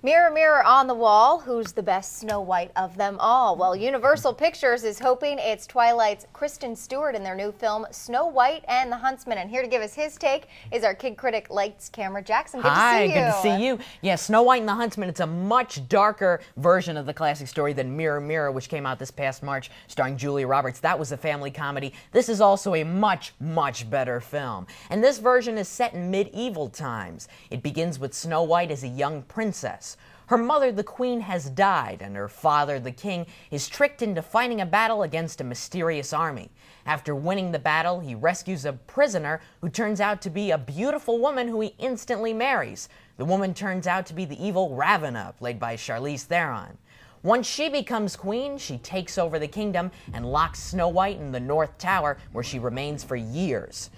Mirror, mirror on the wall, who's the best Snow White of them all? Well, Universal Pictures is hoping it's Twilight's Kristen Stewart in their new film, Snow White and the Huntsman. And here to give us his take is our kid critic, Lights Camera Jackson. Good to see you. Hi, good to see you. Yeah, Snow White and the Huntsman, it's a much darker version of the classic story than Mirror, Mirror, which came out this past March, starring Julia Roberts. That was a family comedy. This is also a much, much better film. And this version is set in medieval times. It begins with Snow White as a young princess. Her mother, the queen, has died, and her father, the king, is tricked into fighting a battle against a mysterious army. After winning the battle, he rescues a prisoner who turns out to be a beautiful woman who he instantly marries. The woman turns out to be the evil Ravenna, played by Charlize Theron. Once she becomes queen, she takes over the kingdom and locks Snow White in the North Tower, where she remains for years.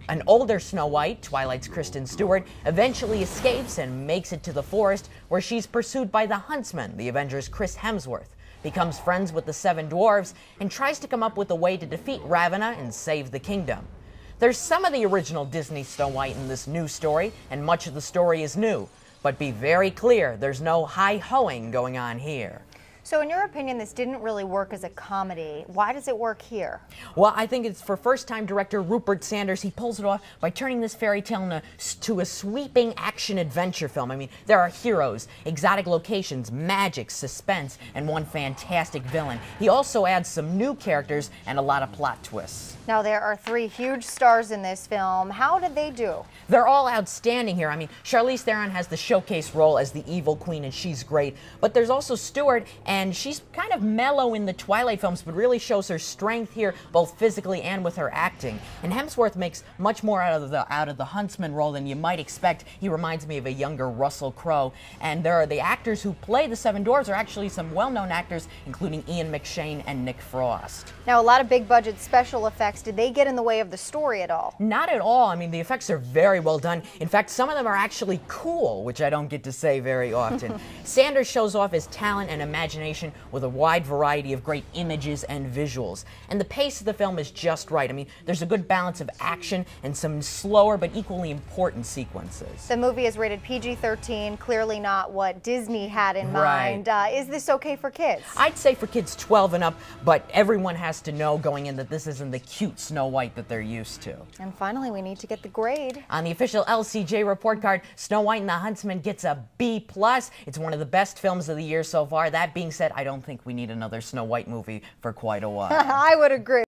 An older Snow White, Twilight's Kristen Stewart, eventually escapes and makes it to the forest, where she's pursued by the Huntsman, the Avengers' Chris Hemsworth, becomes friends with the Seven Dwarves, and tries to come up with a way to defeat Ravenna and save the kingdom. There's some of the original Disney Snow White in this new story, and much of the story is new. But be very clear, there's no hi-hoing going on here. So in your opinion, this didn't really work as a comedy. Why does it work here? Well, I think it's for first-time director Rupert Sanders. He pulls it off by turning this fairy tale to a sweeping action-adventure film. I mean, there are heroes, exotic locations, magic, suspense, and one fantastic villain. He also adds some new characters and a lot of plot twists. Now, there are three huge stars in this film. How did they do? They're all outstanding here. I mean, Charlize Theron has the showcase role as the evil queen, and she's great. But there's also Stewart, and she's kind of mellow in the Twilight films, but really shows her strength here, both physically and with her acting. And Hemsworth makes much more out of the Huntsman role than you might expect. He reminds me of a younger Russell Crowe. And there are the actors who play the Seven Dwarfs are actually some well-known actors, including Ian McShane and Nick Frost. Now, a lot of big-budget special effects. Did they get in the way of the story at all? Not at all. I mean, the effects are very well done. In fact, some of them are actually cool, which I don't get to say very often. Sanders shows off his talent and imagination with a wide variety of great images and visuals. And the pace of the film is just right. I mean, there's a good balance of action and some slower but equally important sequences. The movie is rated PG-13, clearly not what Disney had in mind. Is this okay for kids? I'd say for kids 12 and up, but everyone has to know going in that this isn't the cute Snow White that they're used to. And finally, we need to get the grade. On the official LCJ report card, Snow White and the Huntsman gets a B+. It's one of the best films of the year so far. That being said, I don't think we need another Snow White movie for quite a while. I would agree.